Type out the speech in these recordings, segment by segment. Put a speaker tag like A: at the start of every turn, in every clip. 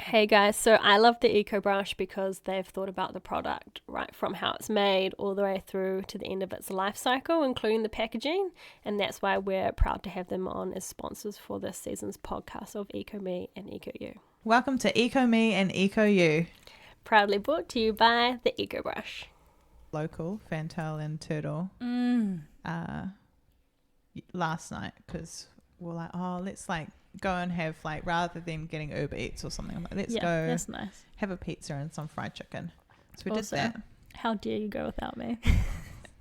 A: Hey guys, so I love the Eco Brush because they've thought about the product right from how it's made all the way through to the end of its life cycle, including the packaging, and that's why we're proud to have them on as sponsors for this season's podcast of Eco Me and Eco You.
B: Welcome to Eco Me and Eco You.
A: Proudly brought to you by the Eco Brush.
B: Local, Fantail and Turtle. Last night, because we're like, oh, let's like go and have like, rather than getting Uber Eats or something, I'm like, let's go
A: that's nice.
B: have a pizza and some fried chicken. So we
A: Also,
B: did that.
A: How dare you go without me?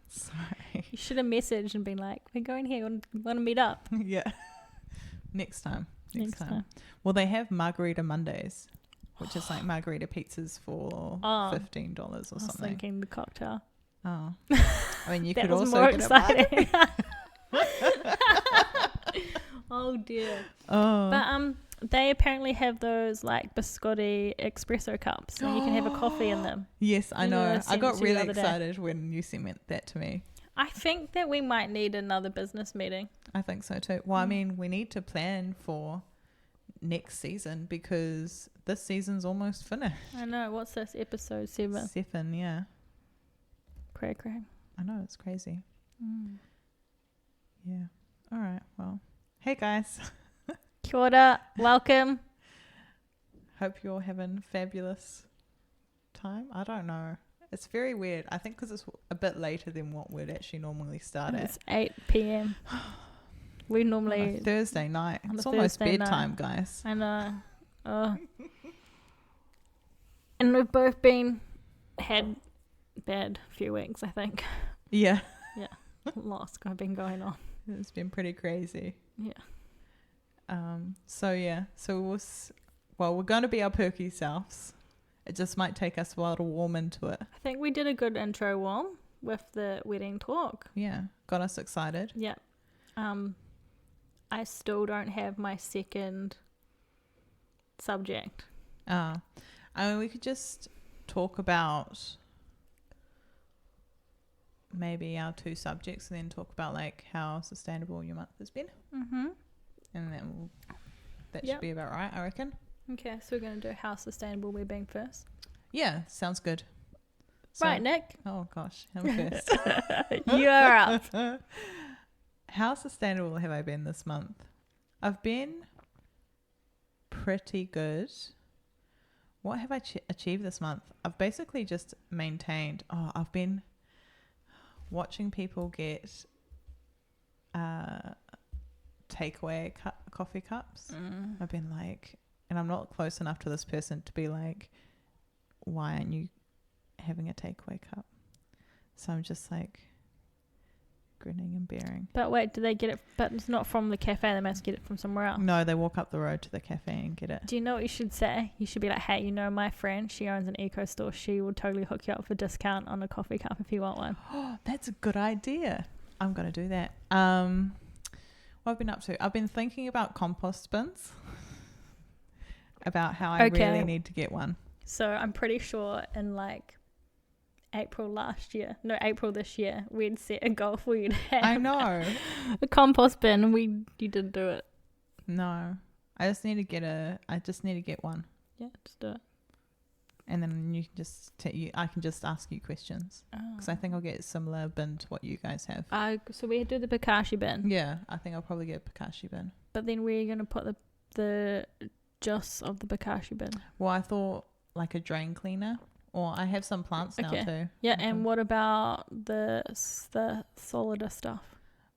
B: Sorry.
A: You should have messaged and been like, we're going here, want to meet up?
B: Yeah. Next time.
A: Next time.
B: Well, they have Margarita Mondays, which is like margarita pizzas for $15 or
A: I was
B: something.
A: thinking the cocktail.
B: Oh. I mean, you
A: That
B: could
A: was
B: also
A: more
B: get
A: exciting. Oh dear.
B: Oh.
A: But they apparently have those like biscotti espresso cups and you can have a coffee in them.
B: Yes, I know. I
A: sent
B: got
A: it to you the
B: really
A: other day.
B: excited when you sent that to me.
A: I think that we might need another business meeting.
B: I think so too. Well, I mean, we need to plan for next season because this season's almost finished.
A: I know. What's this? Episode 7.
B: 7, yeah.
A: Craig.
B: I know, it's crazy. Yeah. All right. Well, hey guys.
A: Kia ora. Welcome.
B: Hope you're having fabulous time. I don't know. It's very weird. I think because it's a bit later than what we'd actually normally start
A: It's
B: at.
A: 8 p.m. We
B: On
A: normally...
B: a Thursday night.
A: on a
B: It's almost
A: Thursday
B: bedtime,
A: night.
B: guys.
A: I know. Oh. And we've both had bad few weeks, I think.
B: Yeah.
A: Lots have been going on.
B: It's been pretty crazy.
A: Yeah.
B: So we're going to be our perky selves. It just might take us a while to warm into it.
A: I think we did a good intro one with the wedding talk.
B: Yeah, got us excited.
A: Yeah. I still don't have my second subject.
B: I mean, we could just talk about maybe our two subjects and then talk about like how sustainable your month has been.
A: Mm-hmm.
B: And then that
A: Yep.
B: should be about right, I reckon.
A: Okay, so we're going to do how sustainable we're being first.
B: Yeah, sounds good. So-
A: Right, Nick.
B: Oh gosh, I'm first.
A: You are up.
B: How sustainable have I been this month? I've been pretty good. What have I achieved this month? I've basically just maintained. I've been watching people get takeaway coffee cups. I've been like, and I'm not close enough to this person to be like, why aren't you having a takeaway cup? So I'm just like grinning and bearing.
A: But wait, do they get it? But it's not from the cafe. They must get it from somewhere else.
B: No, they walk up the road to the cafe and get it.
A: Do you know what you should say? You should be like, hey, my friend, she owns an eco store. She will totally hook you up for discount on a coffee cup if you want one.
B: Oh, that's a good idea. I'm going to do that. What I've been up to? I've been thinking about compost bins. About how I really need to get one.
A: So I'm pretty sure in like April this year, we'd set a goal for you to have
B: I know.
A: a compost bin. You didn't do it.
B: No. I just need to get one.
A: Yeah, just do it.
B: And then you can I can just ask you questions. Because I think I'll get a similar bin to what you guys have.
A: So we do the Pikashi bin.
B: Yeah, I think I'll probably get a Pikashi bin.
A: But then we're going to put the juice of the Pikashi bin.
B: Well, I thought like a drain cleaner. Or I have some plants now too.
A: Yeah, and what about the solider stuff?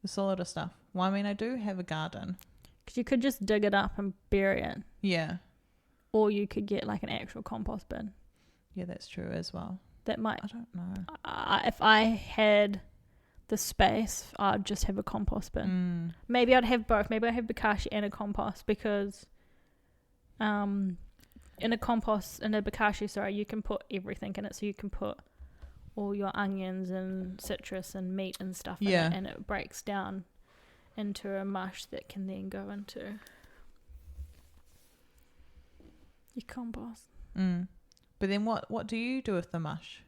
B: The solider stuff. Well, I mean, I do have a garden.
A: Because you could just dig it up and bury it.
B: Yeah.
A: Or you could get like an actual compost bin.
B: Yeah, that's true as well.
A: That might...
B: I don't know.
A: If I had the space, I'd just have a compost bin. Maybe I'd have both. Maybe I'd have Bakashi and a compost because in a Bakashi, you can put everything in it. So you can put all your onions and citrus and meat and stuff in it, and it breaks down into a mush that can then go into your compost.
B: But then what do you do with the mush?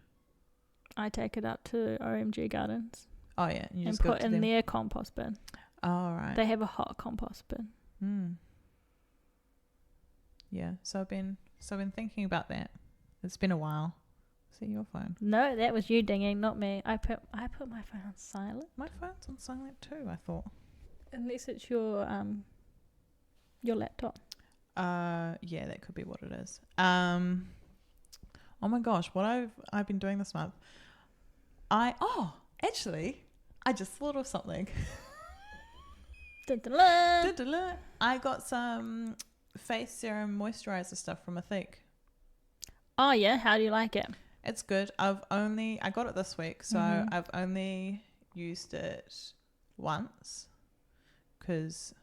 A: I take it up to OMG Gardens.
B: Oh yeah, you
A: and
B: just
A: put in their compost bin.
B: Oh right.
A: They have a hot compost bin.
B: Yeah, so I've been So I've been thinking about that. It's been a while. Is it your phone?
A: No, that was you dinging, not me. I put my phone on silent.
B: My phone's on silent too, I thought.
A: Unless it's your laptop.
B: Yeah, that could be what it is. Oh my gosh, what I've been doing this month. Actually, I just thought of something.
A: Da-da-da.
B: I got some face serum moisturizer stuff from Athik.
A: Oh yeah, how do you like it?
B: It's good. I got it this week, so I've only used it once because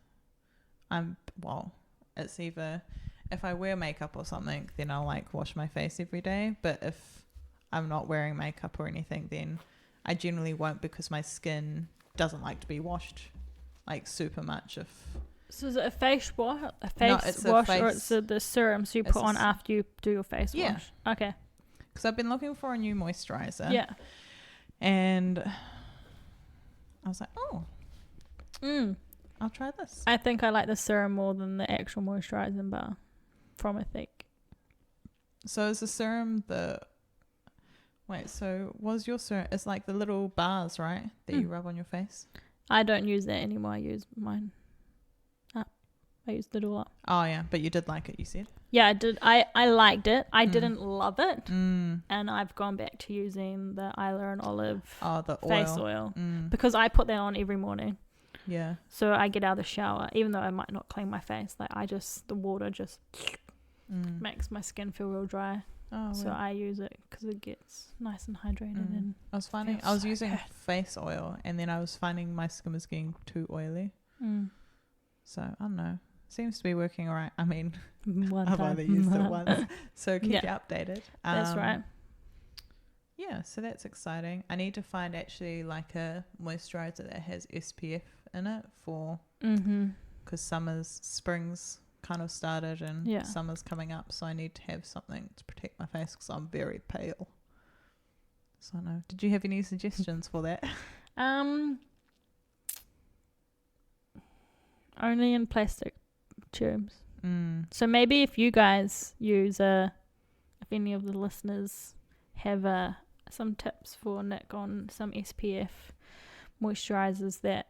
B: it's either if I wear makeup or something, then I'll like wash my face every day. But if I'm not wearing makeup or anything, then I generally won't because my skin doesn't like to be washed like super much.
A: So is it a face wash? Or it's the serums you put on after you do your face wash? Okay.
B: Because I've been looking for a new moisturizer.
A: Yeah.
B: And I was like, I'll try this.
A: I think I like the serum more than the actual moisturizing bar from Athik.
B: So is the serum was your serum? It's like the little bars, right? That you rub on your face?
A: I don't use that anymore. I use mine up. I used it all up.
B: Oh, yeah. But you did like it, you said?
A: Yeah, I did. I liked it. I didn't love it. And I've gone back to using the Isla and Olive face oil. Because I put that on every morning.
B: Yeah.
A: So I get out of the shower, even though I might not clean my face. Like the water just makes my skin feel real dry. Oh, so I use it because it gets nice and hydrated. And
B: I was using face oil, and then I was finding my skin was getting too oily. So I don't know. Seems to be working all right. I mean, I've only used it once, so keep you updated.
A: That's right.
B: Yeah, so that's exciting. I need to find actually like a moisturizer that has SPF in it for because spring's kind of started and summer's coming up, so I need to have something to protect my face because I'm very pale. So I know. Did you have any suggestions for that?
A: Only in plastic tubes. So maybe if you guys use if any of the listeners have some tips for Nick on some SPF moisturizers that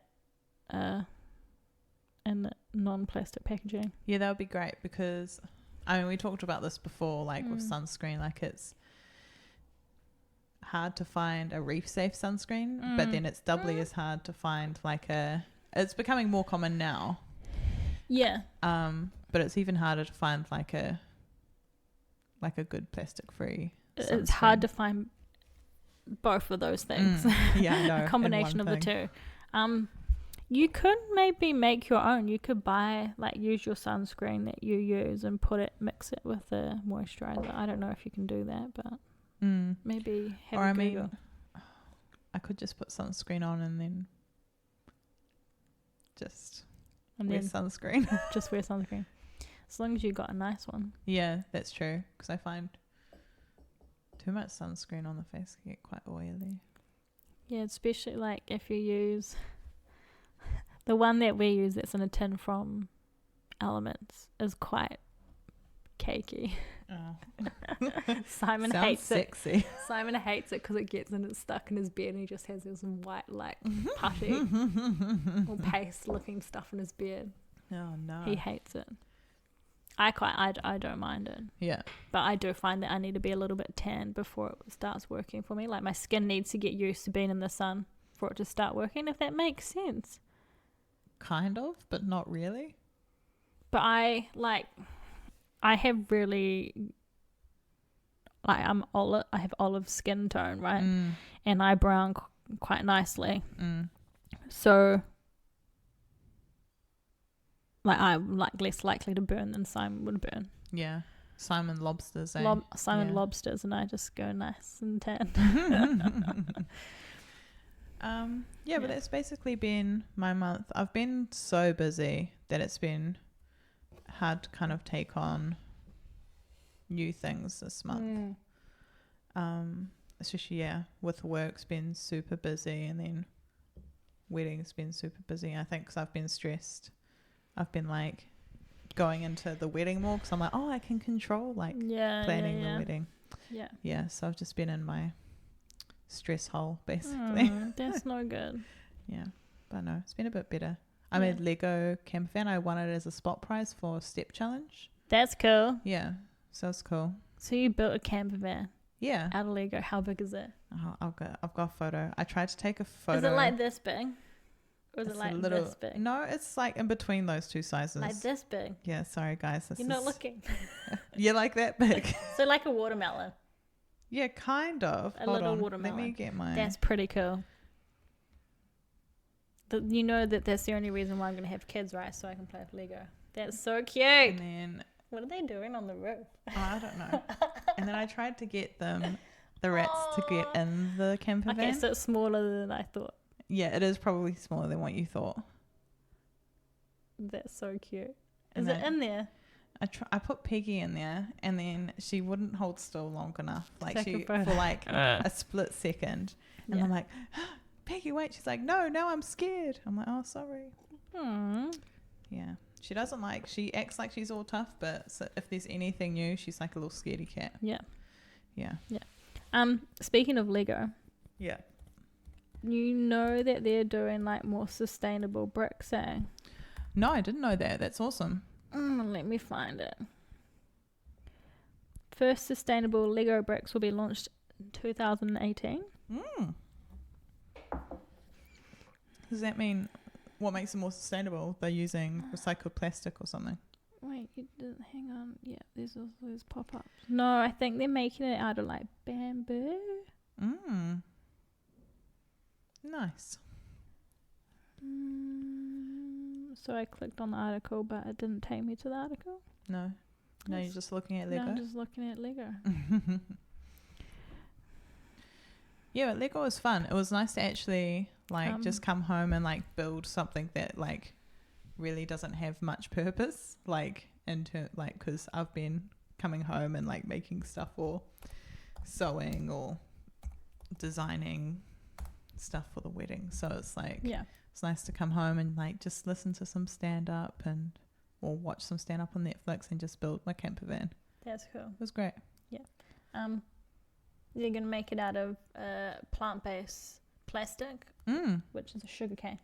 A: in non-plastic packaging.
B: Yeah, that would be great because I mean we talked about this before, like with sunscreen, like it's hard to find a reef safe sunscreen, but then it's doubly as hard to find it's becoming more common now.
A: Yeah.
B: But it's even harder to find like a good plastic free sunscreen.
A: It's hard to find both of those things.
B: Yeah, I know.
A: A combination of the two. You could maybe make your own. You could use your sunscreen that you use and mix it with the moisturizer. I don't know if you can do that, but maybe have a Google.
B: I could just put sunscreen on and then wear sunscreen.
A: Just wear sunscreen. As long as you got a nice one.
B: Yeah, that's true. Because I find too much sunscreen on the face can get quite oily.
A: Yeah, especially like if you use the one that we use that's in a tin from Elements is quite cakey. Oh. Simon hates
B: sexy.
A: it. Simon hates it because it gets stuck in his beard and he just has this white putty or paste looking stuff in his beard.
B: Oh no.
A: He hates it. I don't mind it.
B: Yeah.
A: But I do find that I need to be a little bit tan before it starts working for me. Like my skin needs to get used to being in the sun for it to start working, if that makes sense.
B: Kind of, but not really.
A: But I have really I have olive skin tone, right? And I brown quite nicely. So I'm less likely to burn than Simon would burn.
B: Yeah. Simon lobsters,
A: lobsters, and I just go nice and tan.
B: But that's basically been my month. I've been so busy that it's been hard to kind of take on new things this month. Especially with work's been super busy, and then wedding's been super busy. I think because I've been stressed. I've been going into the wedding more because I'm like, oh, I can control like planning the wedding.
A: Yeah.
B: Yeah, so I've just been in my stress hole basically.
A: That's no good.
B: Yeah, but no, it's been a bit better. I made Lego camper van. I won it as a spot prize for Step Challenge.
A: That's cool.
B: Yeah, so it's cool.
A: So you built a camper van?
B: Yeah.
A: Out of Lego. How big is it?
B: Oh, I've got a photo. I tried to take a photo.
A: Is it like this big? Or is it like this big?
B: No, it's like in between those two sizes.
A: Like this big?
B: Yeah, sorry guys.
A: You're not looking.
B: You're like that big.
A: So like a watermelon.
B: Yeah, kind of.
A: A little watermelon.
B: Let me get my...
A: That's pretty cool. You know that's the only reason why I'm going to have kids, right? So I can play with Lego. That's so cute.
B: And then...
A: What are they doing on the roof?
B: Oh, I don't know. And then I tried to get the rats to get in the camper van.
A: Okay, so it's smaller than I thought.
B: Yeah, it is probably smaller than what you thought.
A: That's so cute. Is it in there?
B: I put Peggy in there, and then she wouldn't hold still long enough. Like for like a split second, and I'm like, Peggy, wait. She's like, no, I'm scared. I'm like, oh, sorry. Yeah, she doesn't like. She acts like she's all tough, but if there's anything new, she's like a little scaredy cat. Yeah.
A: Speaking of Lego.
B: Yeah.
A: You know that they're doing like more sustainable bricks, eh?
B: No, I didn't know that. That's awesome.
A: Let me find it. First sustainable Lego bricks will be launched in 2018.
B: Does that mean what makes them more sustainable? They're using recycled plastic or something?
A: Wait, you didn't. Hang on. Yeah, there's also those pop-ups. No, I think they're making it out of like bamboo.
B: Nice.
A: So I clicked on the article, but it didn't take me to the article.
B: No, you're just looking at Lego?
A: No, I'm just looking at Lego.
B: Yeah, but Lego was fun. It was nice to actually like just come home and like build something that like really doesn't have much purpose. Like because I've been coming home and like making stuff or sewing or designing stuff for the wedding. So it's like it's nice to come home and like just listen to some stand up or watch some stand up on Netflix and just build my camper van.
A: That's cool.
B: It was great.
A: Yeah. They're gonna make it out of plant-based plastic, which is a sugar cane.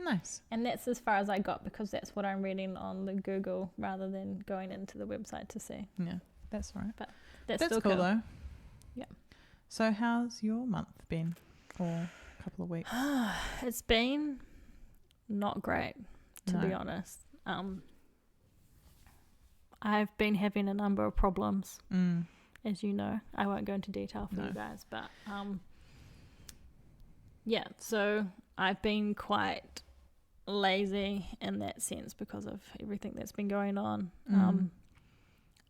B: Nice.
A: And that's as far as I got because that's what I'm reading on the Google rather than going into the website to see.
B: Yeah, that's all right.
A: But that's
B: still
A: cool
B: though.
A: Yeah.
B: So how's your month been? Or a couple of weeks?
A: It's been not great, to be honest. I've been having a number of problems, as you know. I won't go into detail for you guys, but yeah. So I've been quite lazy in that sense because of everything that's been going on.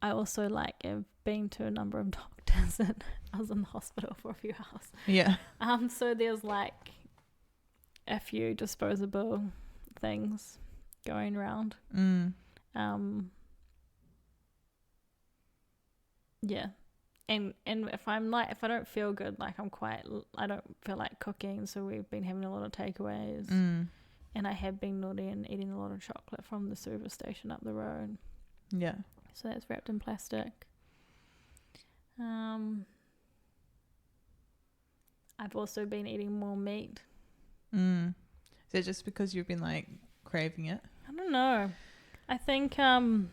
A: I also have been to a number of doctors and I was in the hospital for a few hours.
B: Yeah.
A: So there's like a few disposable things going around. Yeah. And if I don't feel good, I don't feel like cooking, so we've been having a lot of takeaways. And I have been naughty and eating a lot of chocolate from the service station up the road.
B: Yeah.
A: So that's wrapped in plastic. I've also been eating more meat.
B: Is it just because you've been like craving it?
A: I don't know. I think I'm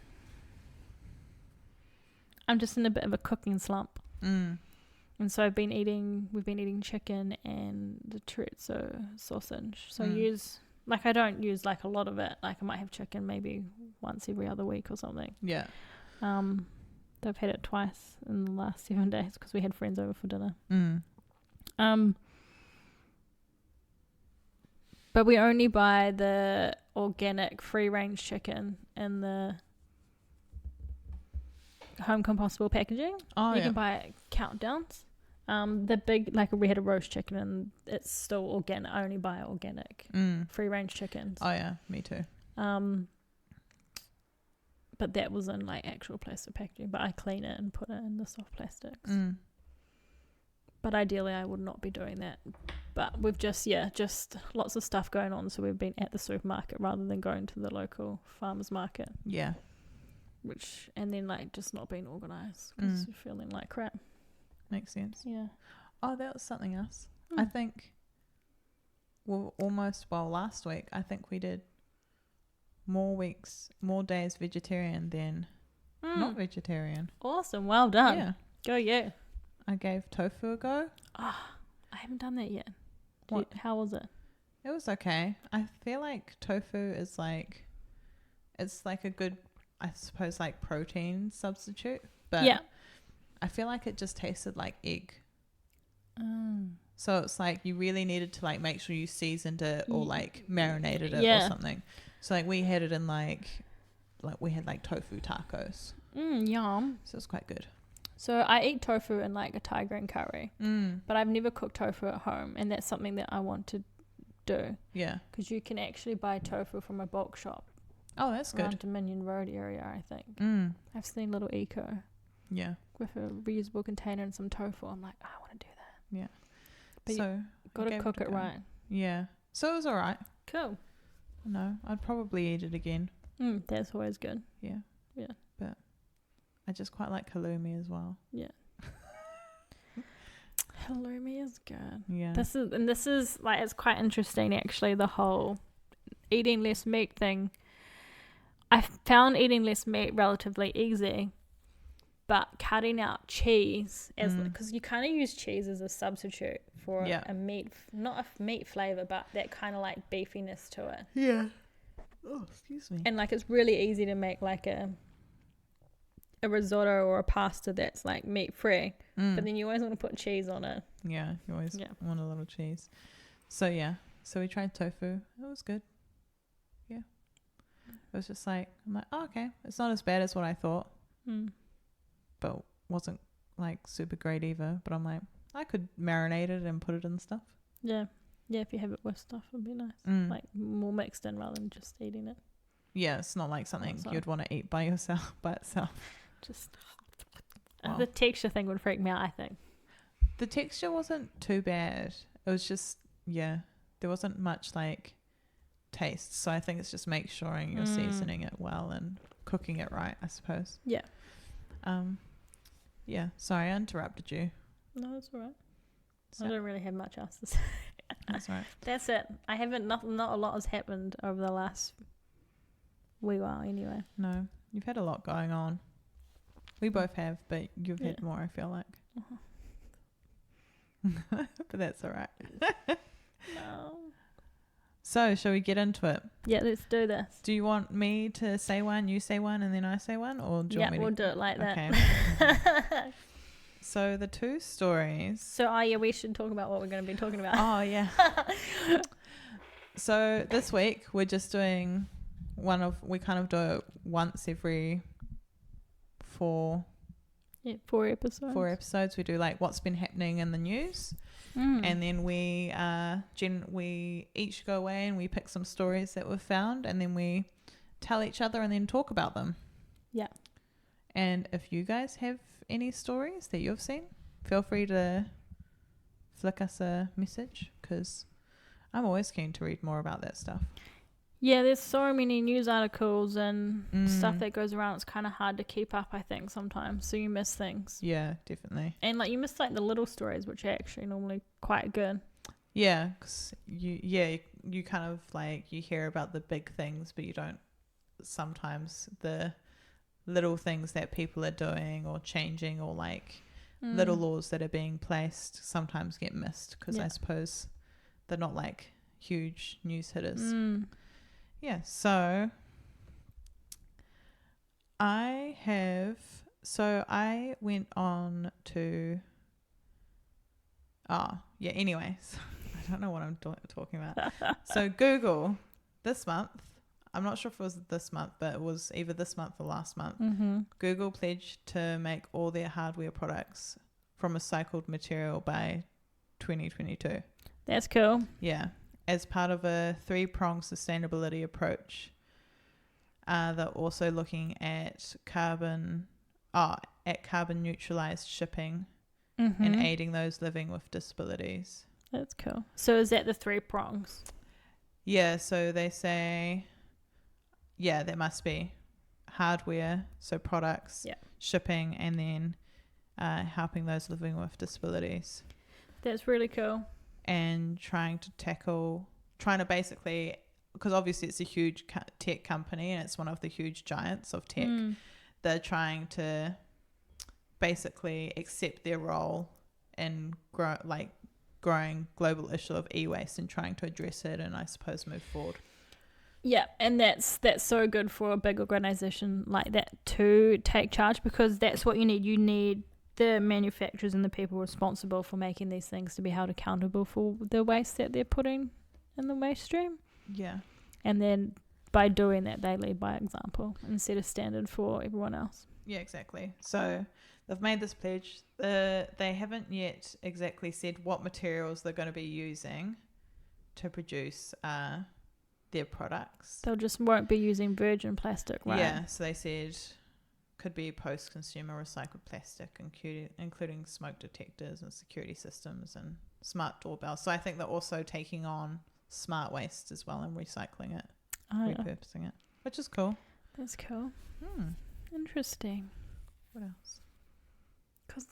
A: just in a bit of a cooking slump. And so we've been eating chicken and the chorizo sausage. So I don't use like a lot of it. Like I might have chicken maybe once every other week or something.
B: Yeah.
A: I've had it twice in the last 7 days because we had friends over for dinner. But we only buy the organic free range chicken in the home compostable packaging. You can buy it countdowns. The big, we had a roast chicken and it's still organic. I only buy organic free range chickens.
B: Oh yeah, me too.
A: But that was in actual plastic packaging, but I clean it and put it in the soft plastics. But ideally I would not be doing that. But we've just lots of stuff going on, so we've been at the supermarket rather than going to the local farmers market.
B: Yeah.
A: and then like just not being organised because you're feeling like crap.
B: Makes sense.
A: Yeah.
B: Oh, that was something else. I think, last week, I think we did more days vegetarian than not vegetarian.
A: Awesome. Well done.
B: Yeah.
A: Go you.
B: I gave tofu a go.
A: I haven't done that yet. How was it?
B: It was okay. I feel like tofu is like, it's like a good, I suppose, like protein substitute. But
A: yeah.
B: I feel like it just tasted like egg. So it's like you really needed to like make sure you seasoned it or like marinated it or something. So like we had it in like we had like tofu tacos.
A: Yum.
B: So it's quite good.
A: So I eat tofu in like a Thai green curry, but I've never cooked tofu at home, and that's something that I want to do. Yeah. Because you can actually buy tofu from a bulk shop.
B: Oh, that's good.
A: Around Dominion Road area, I think. I've seen Little Eco. Yeah. With a reusable container and some tofu. I'm like, I want to do that. Yeah. But so you got to cook it right.
B: Yeah. So it was all right.
A: Cool.
B: No, I'd probably eat it again.
A: That's always good.
B: Yeah. Yeah. But I just quite like halloumi as well. Yeah.
A: Halloumi is good. Yeah. This is like, it's quite interesting actually, the whole eating less meat thing. I found eating less meat relatively easy, but cutting out cheese as because you kind of use cheese as a substitute for a meat, not a meat flavor, but that kind of like beefiness to it. Yeah. Oh, excuse me. And like it's really easy to make like a risotto or a pasta that's like meat free, but then you always want to put cheese on it.
B: Yeah, you always want a little cheese. So we tried tofu. It was good. Yeah. It was just like, I'm like, oh, okay, it's not as bad as what I thought, but wasn't like super great either. But I'm like, I could marinate it and put it in stuff.
A: Yeah. Yeah, if you have it with stuff, it'd be nice. Like more mixed in rather than just eating it.
B: Yeah, it's not like something you'd want to eat by itself.
A: Just the texture thing would freak me out, I think.
B: The texture wasn't too bad. It was just, there wasn't much like taste. So I think it's just make sure you're seasoning it well and cooking it right, I suppose. Yeah. Yeah, sorry, I interrupted you.
A: No, it's all right. So, I don't really have much else to say. That's right. That's it. I haven't, not a lot has happened over the last wee while anyway.
B: No, you've had a lot going on. We both have, but you've had more, I feel like. But that's all right. No. So, shall we get into it?
A: Yeah, let's do this.
B: Do you want me to say one, you say one, and then I say one? Or do you want me
A: we'll do it like that.
B: Okay. So, the two stories.
A: So, we should talk about what we're going to be talking about.
B: Oh, yeah. So, this week, we're just doing we kind of do it once every 4
A: episodes.
B: 4 episodes. We do like what's been happening in the news. And then we each go away and we pick some stories that we've found, and then we tell each other and then talk about them. Yeah. And if you guys have any stories that you've seen, feel free to flick us a message, because I'm always keen to read more about that stuff.
A: Yeah, there's so many news articles and stuff that goes around. It's kind of hard to keep up, I think, sometimes. So you miss things.
B: Yeah, definitely.
A: And like you miss like the little stories, which are actually normally quite good.
B: Yeah, because you kind of like, you hear about the big things, but you don't, sometimes the little things that people are doing or changing, or like little laws that are being placed sometimes get missed, because I suppose they're not like huge news hitters. Yeah, so I went on to, anyways, I don't know what I'm talking about. So Google this month, I'm not sure if it was this month, but it was either this month or last month. Google pledged to make all their hardware products from recycled material by 2022.
A: That's cool.
B: Yeah. As part of a 3-pronged sustainability approach. They're also looking at carbon neutralized shipping and aiding those living with disabilities.
A: That's cool. So is that the 3 prongs?
B: Yeah, so they say, that must be hardware, so products,
A: Yeah.
B: shipping, and then helping those living with disabilities.
A: That's really cool.
B: And trying to basically, because obviously it's a huge tech company and it's one of the huge giants of tech, they're trying to basically accept their role in growing global issue of e-waste and trying to address it and I suppose move forward.
A: Yeah, and that's so good for a big organization like that to take charge, because that's what you need. You need the manufacturers and the people responsible for making these things to be held accountable for the waste that they're putting in the waste stream.
B: Yeah.
A: And then by doing that, they lead by example and set a standard for everyone else.
B: Yeah, exactly. So they've made this pledge. They haven't yet exactly said what materials they're going to be using to produce their products.
A: They'll just won't be using virgin plastic, right?
B: Yeah, so they said could be post-consumer recycled plastic, including smoke detectors and security systems and smart doorbells. So I think they're also taking on smart waste as well and recycling it, repurposing it, which is cool.
A: That's cool. Interesting.
B: What else?
A: Because,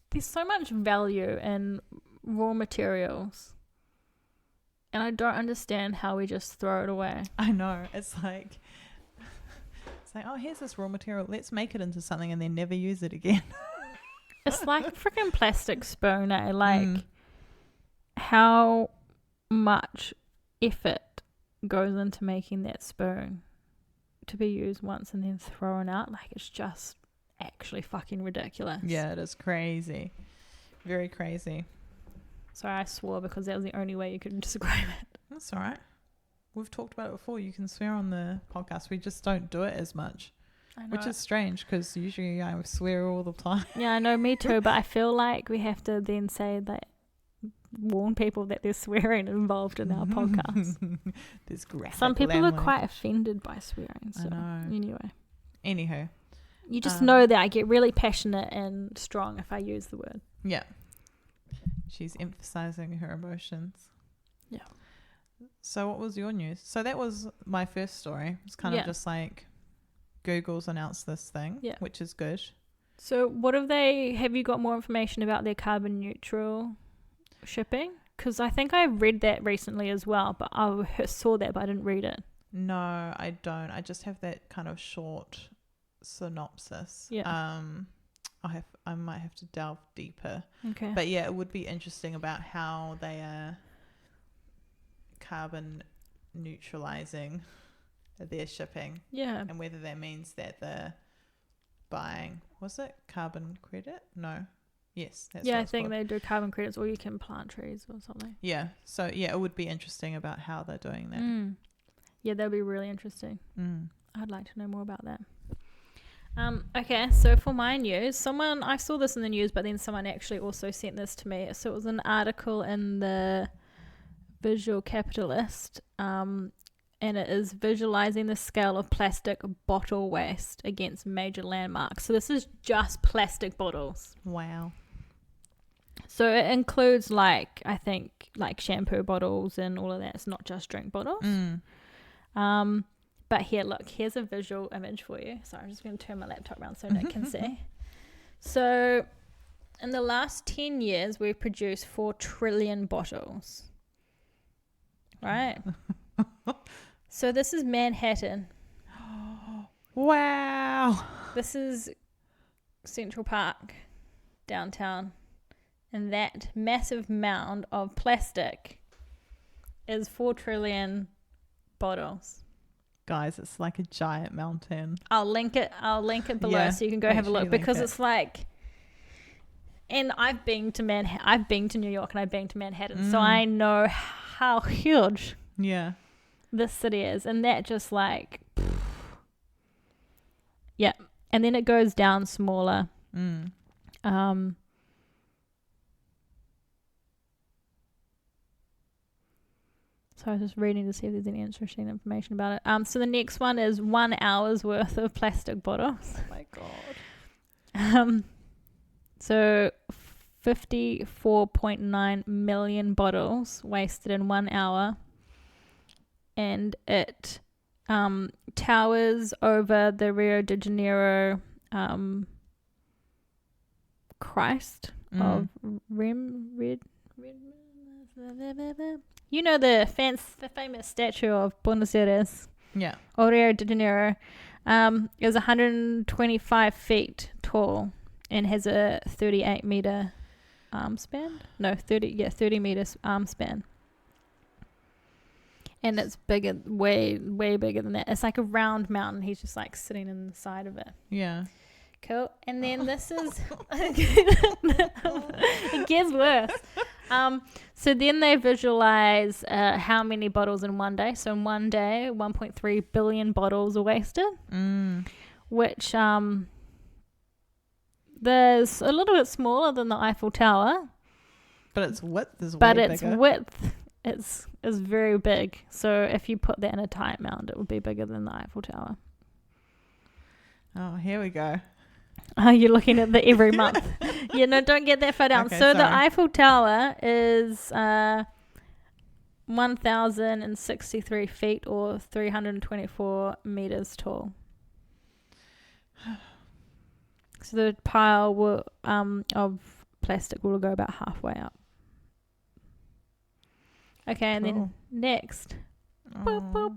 A: there's so much value in raw materials, and I don't understand how we just throw it away.
B: I know. It's like, oh, here's this raw material. Let's make it into something and then never use it again.
A: It's like a freaking plastic spoon, eh? How much effort goes into making that spoon to be used once and then thrown out? It's just actually fucking ridiculous.
B: Yeah, it is crazy. Very crazy.
A: Sorry, I swore because that was the only way you could describe it.
B: That's all right. We've talked about it before. You can swear on the podcast. We just don't do it as much, which is strange because usually I swear all the time.
A: Yeah, I know, me too. But I feel like we have to then say that, warn people that there's swearing involved in our podcast.
B: There's graphic
A: Some people
B: language.
A: are quite offended by swearing. So
B: I know.
A: Anyway,
B: Anywho,
A: you just know that I get really passionate and strong if I use the word.
B: Yeah. She's emphasizing her emotions.
A: Yeah.
B: So what was your news? So that was my first story. It's kind of just like Google's announced this thing, which is good.
A: So have you got more information about their carbon neutral shipping? Because I think I read that recently as well, but I saw that, but I didn't read it.
B: No, I don't. I just have that kind of short synopsis.
A: Yeah.
B: I might have to delve deeper.
A: Okay.
B: But yeah, it would be interesting about how they are carbon neutralizing their shipping. Yeah. And whether that means that they're buying, was it carbon credit? No. Yes. That's
A: I think they do carbon credits, or you can plant trees or something. Yeah.
B: So yeah, it would be interesting about how they're doing that.
A: Yeah, that would be really interesting. I'd like to know more about that. Okay, so for my news, I saw this in the news, but then someone actually also sent this to me. So it was an article in the Visual Capitalist, and it is visualizing the scale of plastic bottle waste against major landmarks. So this is just plastic bottles.
B: Wow.
A: So it includes I think shampoo bottles and all of that. It's not just drink bottles. But here's a visual image for you. Sorry, I'm just going to turn my laptop around so Nick can see. So in the last 10 years, we've produced 4 trillion bottles. Right? So this is Manhattan.
B: Wow.
A: This is Central Park, downtown. And that massive mound of plastic is 4 trillion bottles.
B: Guys, it's like a giant mountain.
A: I'll link it below so you can go have a look, because it's and I've been to New York and I've been to Manhattan, so I know how huge this city is, and that just and then it goes down smaller. So I was just reading to see if there's any interesting information about it. So the next one is 1 hour's worth of plastic bottles.
B: Oh my god.
A: So 54.9 million bottles wasted in 1 hour, and it towers over the Rio de Janeiro Christ of Red. You know the famous statue of Buenos Aires.
B: Yeah.
A: Or Rio de Janeiro. Is 125 feet tall and has a 38 meter arm span. No, 30 meters arm span. And it's bigger, way bigger than that. It's like a round mountain. He's just like sitting in the side of it.
B: Yeah.
A: Cool. And then this is it gets worse. So then they visualize how many bottles in one day. So in one day, 1.3 billion bottles are wasted, which there's a little bit smaller than the Eiffel Tower.
B: But its width is
A: but
B: way
A: its
B: bigger.
A: width is very big. So if you put that in a tight mound, it would be bigger than the Eiffel Tower.
B: Oh, here we go.
A: Oh, you're looking at the every month. Yeah, no, don't get that far down.
B: Okay,
A: so
B: sorry.
A: the Eiffel Tower is 1,063 feet or 324 meters tall. So the pile of plastic will go about halfway up. Okay, and then next. Oh,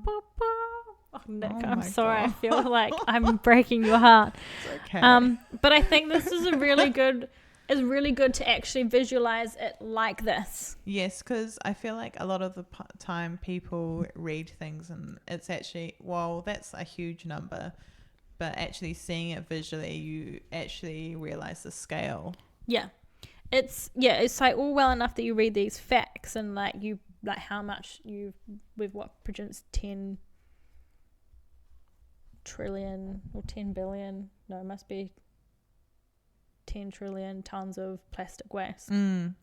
A: Nick, I'm sorry. God. I feel like I'm breaking your heart.
B: It's okay.
A: But I think this is really good to actually visualize it like this.
B: Yes, because I feel like a lot of the time people read things and it's actually, well, that's a huge number, but actually seeing it visually, you actually realize the scale. Yeah.
A: It's like all well enough that you read these facts and like how much we've produced 10 trillion or 10 billion, no, it must be 10 trillion tons of plastic waste. And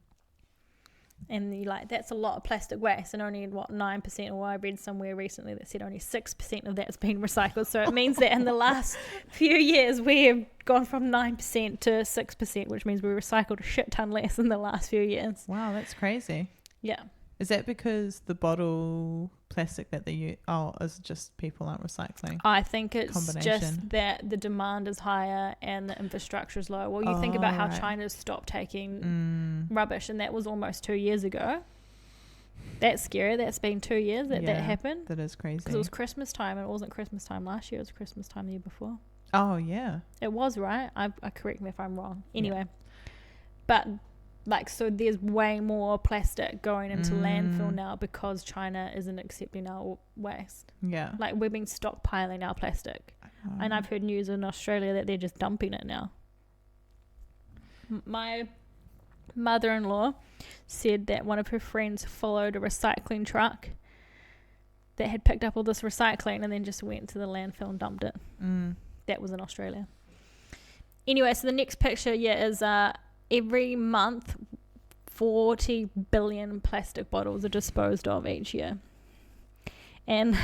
A: you that's a lot of plastic waste, and only 9%, or I read somewhere recently that said only 6% of that's been recycled. So it means that in the last few years we have gone from 9% to 6%, which means we recycled a shit ton less in the last few years.
B: Wow, that's crazy.
A: Yeah.
B: Is that because the bottle plastic that they use, is just people aren't recycling?
A: I think it's just that the demand is higher and the infrastructure is low. Well, you think about how China's stopped taking rubbish, and that was almost 2 years ago. That's scary. That's been 2 years that happened.
B: That is crazy.
A: Because it was Christmas time, and it wasn't Christmas time last year. It was Christmas time the year before.
B: Oh, yeah.
A: It was, right? I correct me if I'm wrong. Anyway. But... so there's way more plastic going into landfill now because China isn't accepting our waste.
B: Yeah.
A: We've been stockpiling our plastic. And I've heard news in Australia that they're just dumping it now. My mother-in-law said that one of her friends followed a recycling truck that had picked up all this recycling and then just went to the landfill and dumped it. That was in Australia. Anyway, so the next picture, is... every month, 40 billion plastic bottles are disposed of each year. And...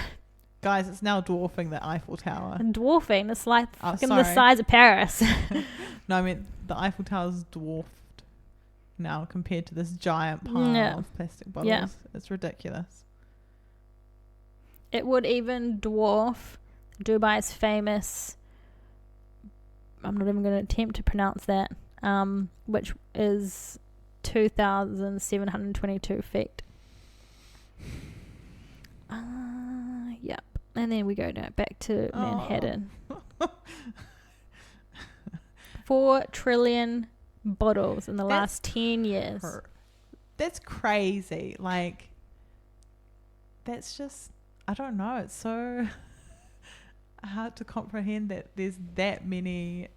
B: guys, it's now dwarfing the Eiffel Tower.
A: Dwarfing? It's like the size of Paris.
B: No, I mean, the Eiffel Tower's dwarfed now compared to this giant pile of plastic bottles. Yeah. It's ridiculous.
A: It would even dwarf Dubai's famous... I'm not even going to attempt to pronounce that. Which is 2,722 feet. Yep. And then we go back to Manhattan. 4 trillion bottles in the last 10 years.
B: That's crazy. That's just, I don't know. It's so hard to comprehend that there's that many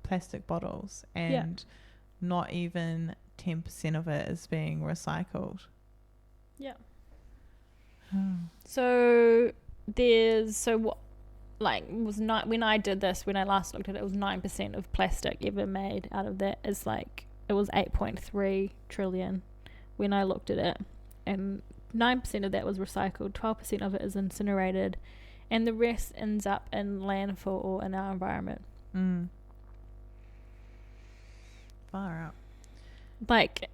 B: plastic bottles and not even 10% of it is being recycled.
A: Yeah. So when I did this, when I last looked at it, it was 9% of plastic ever made out of that. It was 8.3 trillion when I looked at it, and 9% of that was recycled, 12% of it is incinerated, and the rest ends up in landfill or in our environment.
B: Far out.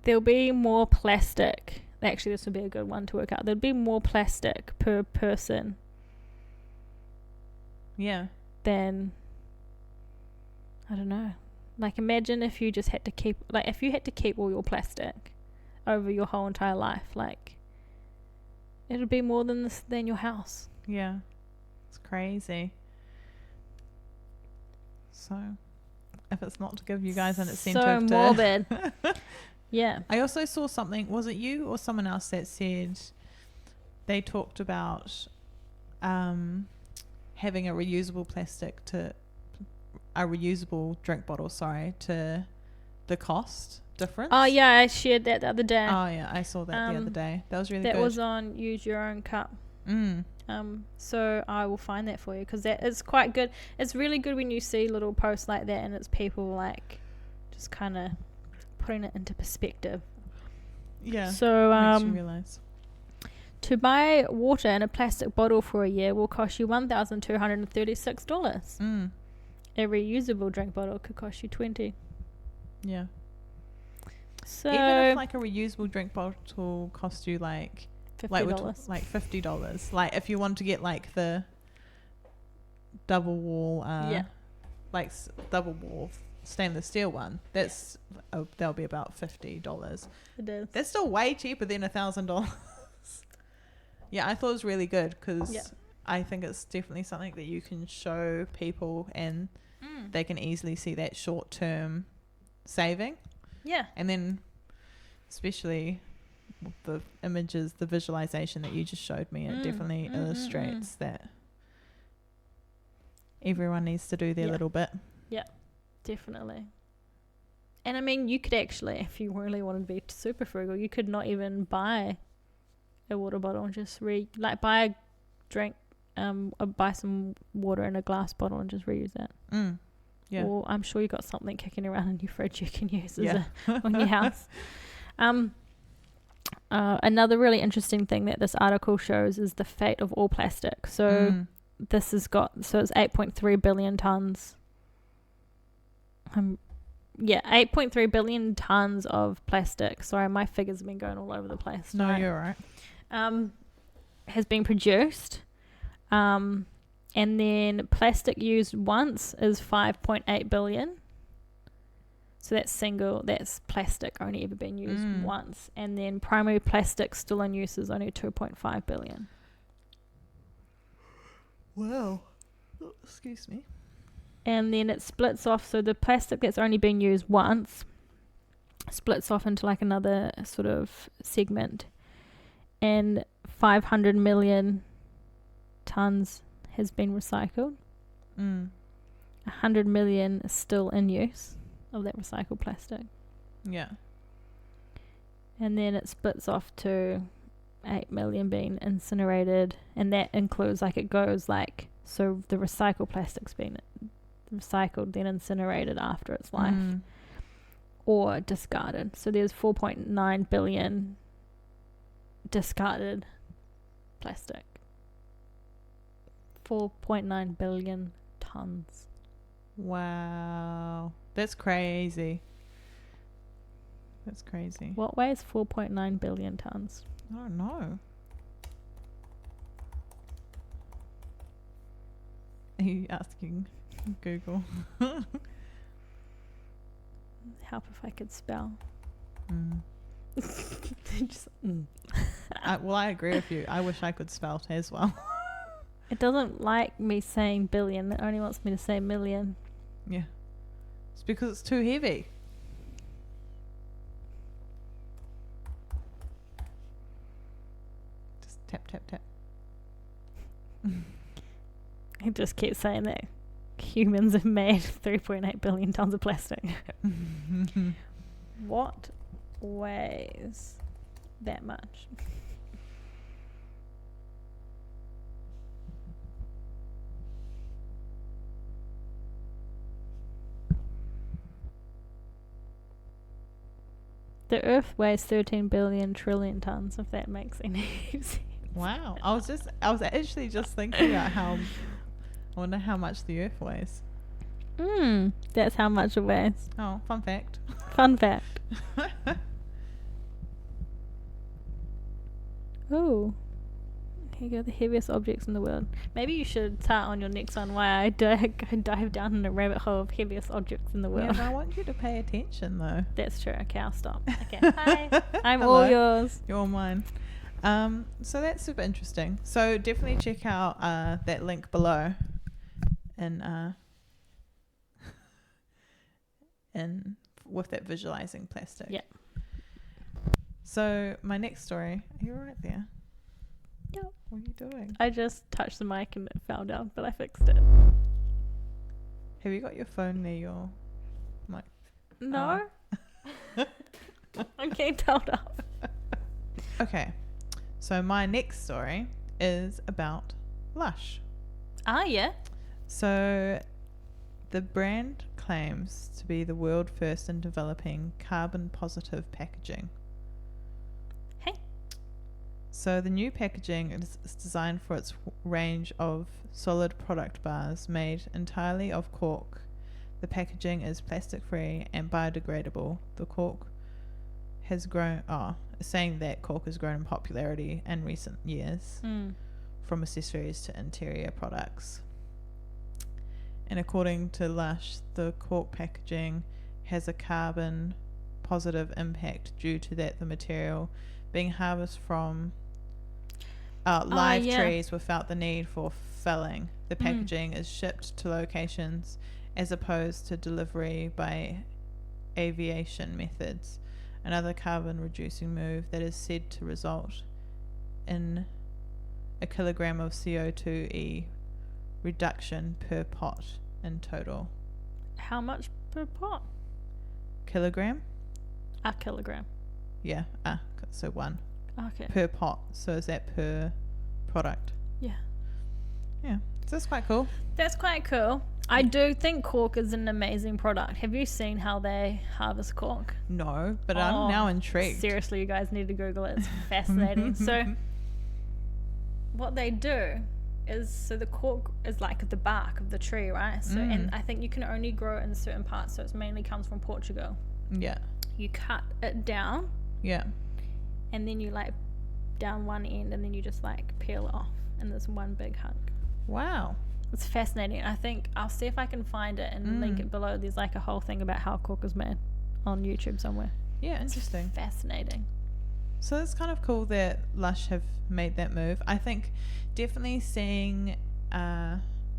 A: There'll be more plastic Actually, this would be a good one to work out. There'd be more plastic per person
B: Yeah.
A: than, I don't know. Like, imagine if you just had to keep, like, if you had to keep all your plastic over your whole entire life, like, it would be more than your house.
B: Yeah. It's crazy. So, if it's not to give you guys an incentive
A: so
B: to...
A: morbid. Yeah.
B: I also saw something, was it you or someone else that said they talked about having a reusable drink bottle, to the cost difference?
A: Oh, yeah, I shared that the other day.
B: Oh, yeah, I saw that the other day. That was really good.
A: That was on Use Your Own Cup. So I will find that for you, because that is quite good. It's really good when you see little posts like that and it's people like just kind of putting it into perspective.
B: Yeah.
A: So
B: makes you realize.
A: to buy water in a plastic bottle for a year will cost you $1,236. A reusable drink bottle could cost you $20.
B: Yeah.
A: So
B: even if like a reusable drink bottle costs you like
A: $50.
B: Like $50. Like if you want to get like the double wall, double wall stainless steel one, that'll be about $50.
A: It is.
B: That's still way cheaper than $1,000. Yeah, I thought it was really good because I think it's definitely something that you can show people and they can easily see that short term saving. Yeah, and then especially the images, the visualization that you just showed me, it definitely illustrates that everyone needs to do their little bit. Yeah, definitely. And I mean, you could actually, if you really wanted to be super frugal, you could not even buy a water bottle and just buy a drink, buy some water in a glass bottle and just reuse that. Yeah. Or I'm sure you got something kicking around in your fridge you can use on your house. Another really interesting thing that this article shows is the fate of all plastic. So it's 8.3 billion tons. 8.3 billion tons of plastic. Sorry, my figures have been going all over the place. No, right? You're right.
A: Has been produced. And then plastic used once is 5.8 billion. So that's plastic only ever been used once. And then primary plastic still in use is only 2.5 billion.
B: Wow. Oh, excuse me.
A: And then it splits off. So the plastic that's only been used once splits off into like another sort of segment. And 500 million tons has been recycled. 100 million is still in use of that recycled plastic. Yeah. And then it splits off to 8 million being incinerated, and that includes so the recycled plastic's been recycled then incinerated after its life or discarded. So there's 4.9 billion discarded plastic. 4.9 billion tons.
B: Wow. That's crazy.
A: What weighs 4.9 billion tons?
B: I don't know. Are you asking Google?
A: Help if I could spell.
B: I agree with you. I wish I could spell it as well.
A: It doesn't like me saying billion. It only wants me to say million.
B: Yeah. It's because it's too heavy. Just tap, tap, tap.
A: It just keeps saying that humans have made 3.8 billion tons of plastic. What weighs that much? The Earth weighs 13 billion trillion tons, if that makes any sense.
B: Wow. I was actually just thinking about I wonder how much the Earth weighs.
A: That's how much it weighs.
B: Oh, fun fact.
A: Fun fact. Oh. Here you go, the heaviest objects in the world. Maybe you should start on your next one why I dive down in a rabbit hole of heaviest objects in the
B: Yeah,
A: world.
B: but I want you to pay attention though.
A: That's true. Okay, I'll stop. Okay, hi. I'm
B: Hello.
A: all yours.
B: You're all mine. So that's super interesting. So definitely check out that link below and with that visualizing plastic.
A: Yeah.
B: So my next story, are you right there?
A: Yeah.
B: What are you doing?
A: I just touched the mic and it fell down, but I fixed it.
B: Have you got your phone near your mic?
A: No. I'm getting told up.
B: Okay. So my next story is about Lush.
A: Ah, yeah.
B: So the brand claims to be the world first in developing carbon positive packaging.
A: Hey.
B: So the new packaging is designed for its range of solid product bars made entirely of cork. The packaging is plastic free and biodegradable. The cork has grown saying that cork has grown in popularity in recent years, from accessories to interior products. And according to Lush, the cork packaging has a carbon positive impact due to that the material being harvested from live trees without the need for felling. The packaging is shipped to locations as opposed to delivery by aviation methods, another carbon reducing move that is said to result in a kilogram of CO2e reduction per pot in total.
A: How much per pot?
B: Kilogram?
A: A kilogram.
B: Yeah, so one.
A: Okay.
B: Per pot. So is that per product?
A: Yeah.
B: Yeah. So that's quite cool.
A: That's quite cool. I do think cork is an amazing product. Have you seen how they harvest cork?
B: No, but I'm now intrigued.
A: Seriously, you guys need to Google it. It's fascinating. So what they do is, so the cork is like the bark of the tree, right? So and I think you can only grow it in certain parts, so it mainly comes from Portugal.
B: Yeah.
A: You cut it down.
B: Yeah.
A: And then you like down one end and then you just like peel it off and there's one big hunk.
B: Wow.
A: It's fascinating. I think I'll see if I can find it and link it below. There's like a whole thing about how cork is made on YouTube somewhere.
B: Yeah, interesting.
A: It's fascinating.
B: So it's kind of cool that Lush have made that move. I think definitely seeing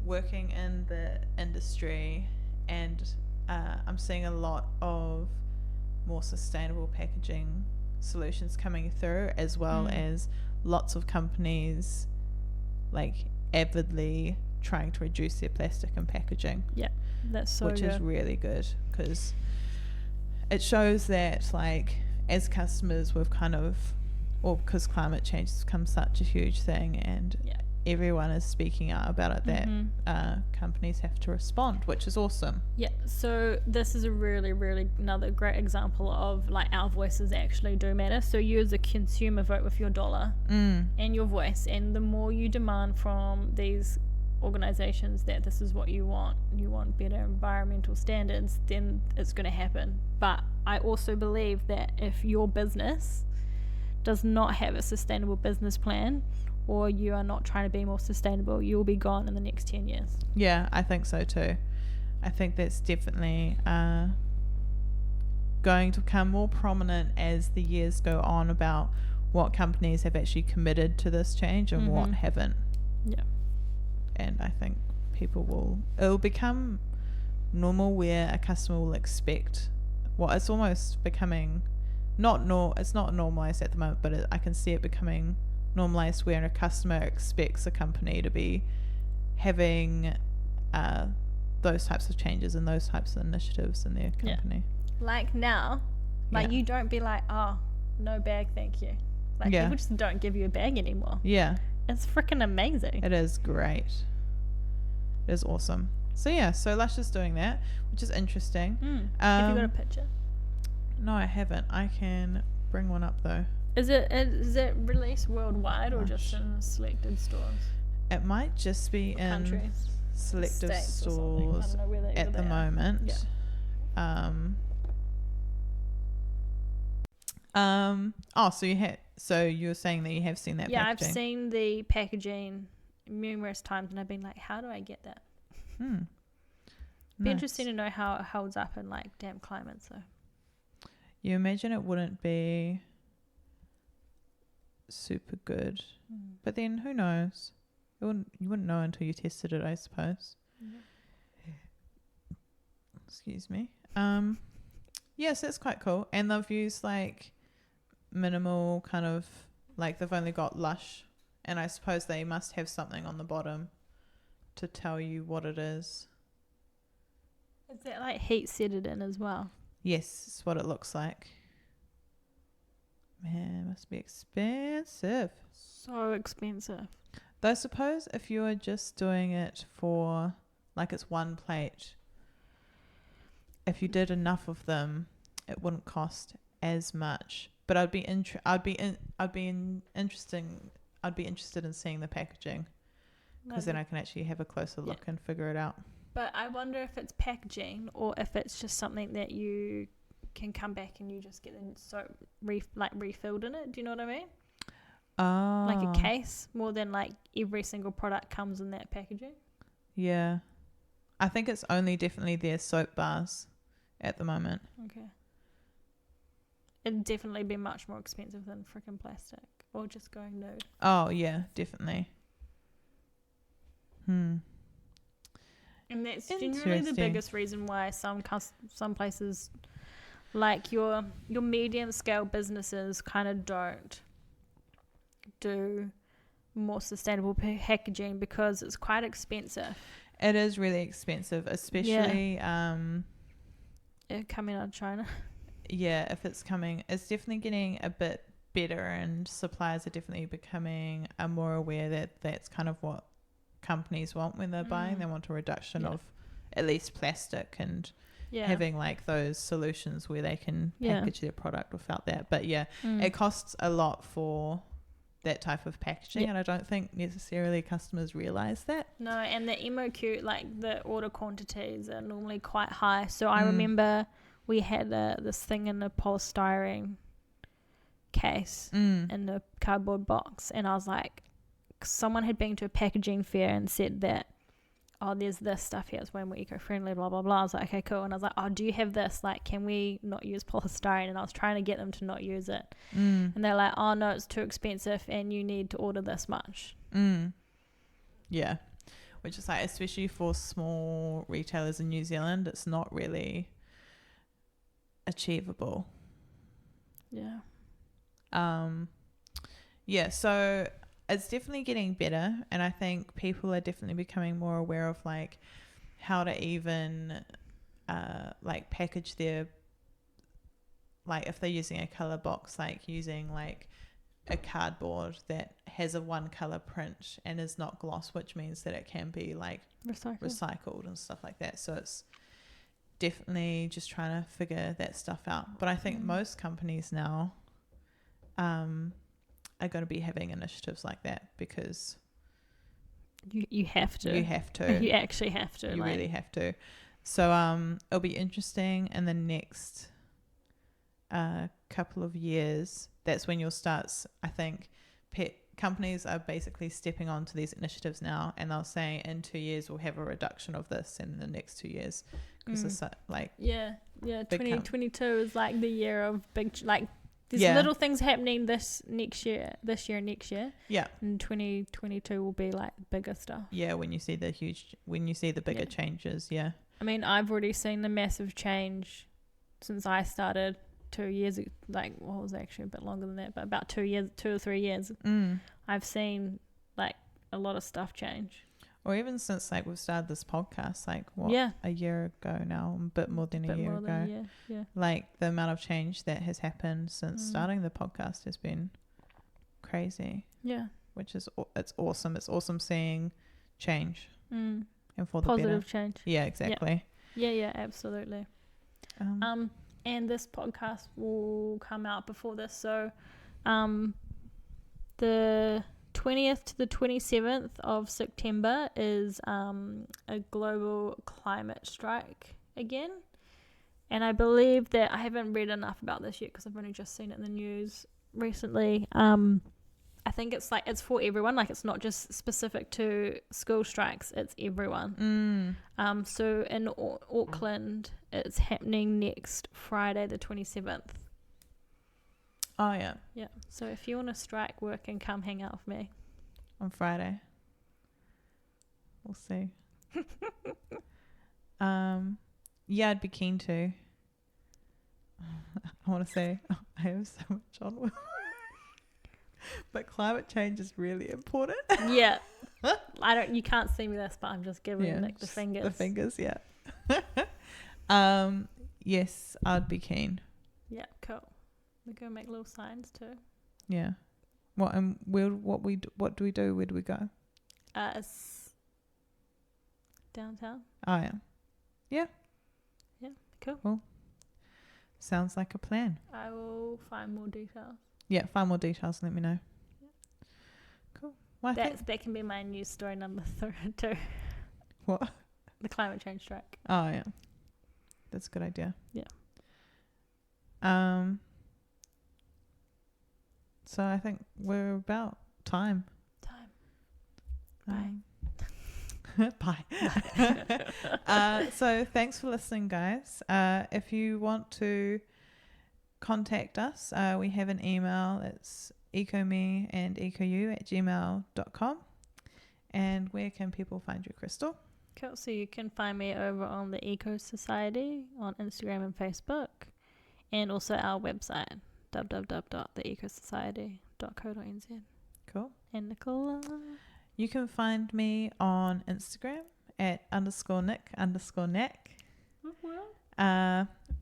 B: working in the industry, and I'm seeing a lot of more sustainable packaging solutions coming through, as well as lots of companies like avidly trying to reduce their plastic and packaging.
A: Yeah, that's so
B: which
A: good.
B: is really good, because it shows that like as customers we've kind of, or because climate change has become such a huge thing and everyone is speaking out about it, that companies have to respond, which is awesome.
A: Yeah, so this is a really, really another great example of like our voices actually do matter. So you as a consumer vote with your dollar and your voice, and the more you demand from these organizations that this is what you want better environmental standards, then it's going to happen. But I also believe that if your business does not have a sustainable business plan, or you are not trying to be more sustainable, you will be gone in the next 10 years.
B: Yeah, I think so too. I think that's definitely going to become more prominent as the years go on, about what companies have actually committed to this change and what haven't.
A: Yeah.
B: And I think it'll become normal, where a customer will expect, it's almost becoming it's not normalized at the moment, but I can see it becoming normalized, where a customer expects a company to be having those types of changes and those types of initiatives in their company.
A: Like now, like you don't be like, oh, no bag, thank you. Like people just don't give you a bag anymore.
B: Yeah.
A: It's freaking amazing.
B: It is great. It is awesome. So so Lush is doing that, which is interesting.
A: Have you got a picture?
B: No, I haven't. I can bring one up though.
A: Is it released worldwide or just in selected stores?
B: It might just be in
A: countries,
B: selective
A: stores
B: stores at the moment. So you were saying that you have seen that packaging?
A: I've seen the packaging numerous times, and I've been like, how do I get that? Be interesting to know how it holds up in like damp climates. So
B: you imagine it wouldn't be super good, but then who knows? You wouldn't know until you tested it, I suppose. Excuse me. Yes, that's quite cool. And they've used like minimal kind of like they've only got Lush, and I suppose they must have something on the bottom to tell you what it is.
A: Is that like heat set it in as well?
B: Yes, it's what it looks like. Man, it must be expensive.
A: So expensive.
B: Though I suppose if you were just doing it for like it's one plate, if you did enough of them, it wouldn't cost as much. But I'd be interested in seeing the packaging, because then I can actually have a closer look and figure it out.
A: But I wonder if it's packaging or if it's just something that you can come back and you just get refilled in it. Do you know what I mean? Like a case, more than like every single product comes in that packaging.
B: Yeah. I think it's only definitely their soap bars at the moment.
A: Okay. It'd definitely be much more expensive than freaking plastic or just going nude.
B: Oh, yeah, definitely.
A: And that's generally the biggest reason why some places, like your medium scale businesses, kind of don't do more sustainable packaging, because it's quite expensive.
B: It is really expensive, especially
A: coming out of China.
B: Yeah, if it's coming, it's definitely getting a bit better, and suppliers are definitely becoming more aware that that's kind of what companies want when they're buying. They want a reduction of at least plastic, and having like those solutions where they can package their product without that. But it costs a lot for that type of packaging, and I don't think necessarily customers realize that.
A: No, and the MOQ, like the order quantities, are normally quite high. So I remember we had this thing in a polystyrene case in a cardboard box, and I was like, someone had been to a packaging fair and said that, oh, there's this stuff here, it's way more eco-friendly, blah blah blah. I was like, okay, cool. And I was like, oh, do you have this, like, can we not use polystyrene? And I was trying to get them to not use it, and they're like, oh no, it's too expensive and you need to order this much.
B: Yeah, which is like, especially for small retailers in New Zealand, it's not really achievable. So it's definitely getting better, and I think people are definitely becoming more aware of like how to even like package their, like if they're using a color box, like using like a cardboard that has a one color print and is not gloss, which means that it can be like recycled and stuff like that. So it's definitely just trying to figure that stuff out. But I think most companies now are going to be having initiatives like that, because
A: you have to. You actually have to.
B: You really have to. So it'll be interesting in the next couple of years. That's when you'll start, I think, companies are basically stepping onto these initiatives now, and they'll say in 2 years we'll have a reduction of this in the next 2 years, because it's like
A: 2022 is like the year of big, like there's little things happening this year and next year. Yeah. And 2022 will be like bigger stuff. Yeah,
B: when you see the bigger changes. Yeah.
A: I mean, I've already seen the massive change since I started 2 years, like, well, it was actually a bit longer than that, but about 2 or 3 years. I've seen like a lot of stuff change.
B: Or even since like we've started this podcast, like a year ago now, a bit more than a year ago. Like the amount of change that has happened since starting the podcast has been crazy. Yeah. Which is, it's awesome. It's awesome seeing change. And for the
A: positive
B: better.
A: Change.
B: Yeah, exactly.
A: Yeah, absolutely. And this podcast will come out before this, so the 20th to the 27th of September is a global climate strike again, And I believe that I haven't read enough about this yet because I've only just seen it in the news recently. I think it's for everyone. Like, it's not just specific to school strikes. It's everyone. So in Auckland, it's happening next Friday, the 27th.
B: Oh, yeah.
A: Yeah. So if you want to strike work and come hang out with me.
B: On Friday. We'll see. Yeah, I'd be keen to. I want to say I have so much on with. But climate change is really important.
A: Yeah. You can't see me this, but I'm just giving Nick the fingers.
B: The fingers, yeah. Yes, I'd be keen.
A: Yeah, cool. We're gonna make little signs too.
B: Yeah. What do we do? Where do we go?
A: It's downtown.
B: Oh, yeah. Yeah.
A: Yeah, cool.
B: Sounds like a plan.
A: I will find more details.
B: Yeah, find more details and let me know. Yeah. Cool. Well,
A: that can be my news story number 2.
B: What?
A: The climate change strike.
B: Oh, yeah. That's a good idea.
A: Yeah.
B: So I think we're about time.
A: Bye.
B: Bye. So thanks for listening, guys. If you want to contact us, we have an email. It's ecome@gmail.com. And where can people find you, Crystal?
A: Cool. So you can find me over on the Eco Society on Instagram and Facebook, and also our website www.theecosociety.co.nz.
B: Cool.
A: And Nicola.
B: You can find me on Instagram at _Nick_Nack.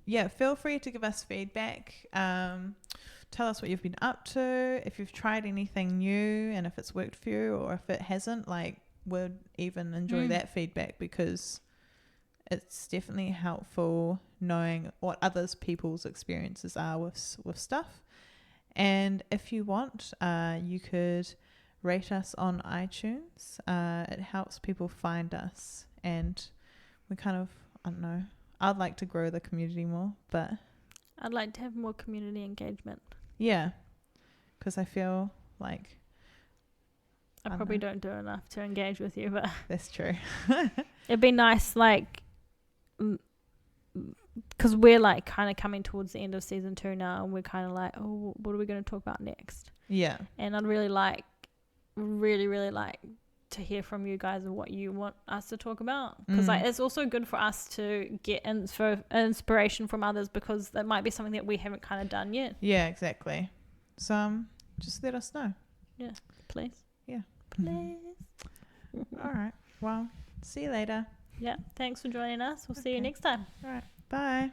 B: Yeah, feel free to give us feedback. Tell us what you've been up to, if you've tried anything new, and if it's worked for you, or if it hasn't. Like, we'd even enjoy that feedback, because it's definitely helpful knowing what others people's experiences are with stuff. And if you want, you could rate us on iTunes. It helps people find us, and we kind of, I don't know, I'd like to grow the community more, but
A: I'd like to have more community engagement.
B: Yeah, because I feel like
A: I probably don't do enough to engage with you, but
B: that's true.
A: It'd be nice, like, because we're like kind of coming towards the end of season 2 now, and we're kind of like, oh, what are we going to talk about next?
B: Yeah.
A: And I'd really like to hear from you guys of what you want us to talk about, because like, it's also good for us to get inspiration from others, because that might be something that we haven't kind of done yet.
B: Yeah, exactly. So just let us know.
A: Yeah, please.
B: Yeah.
A: Please.
B: All right. Well, see you later.
A: Yeah, thanks for joining us. We'll see you next time.
B: All right. Bye.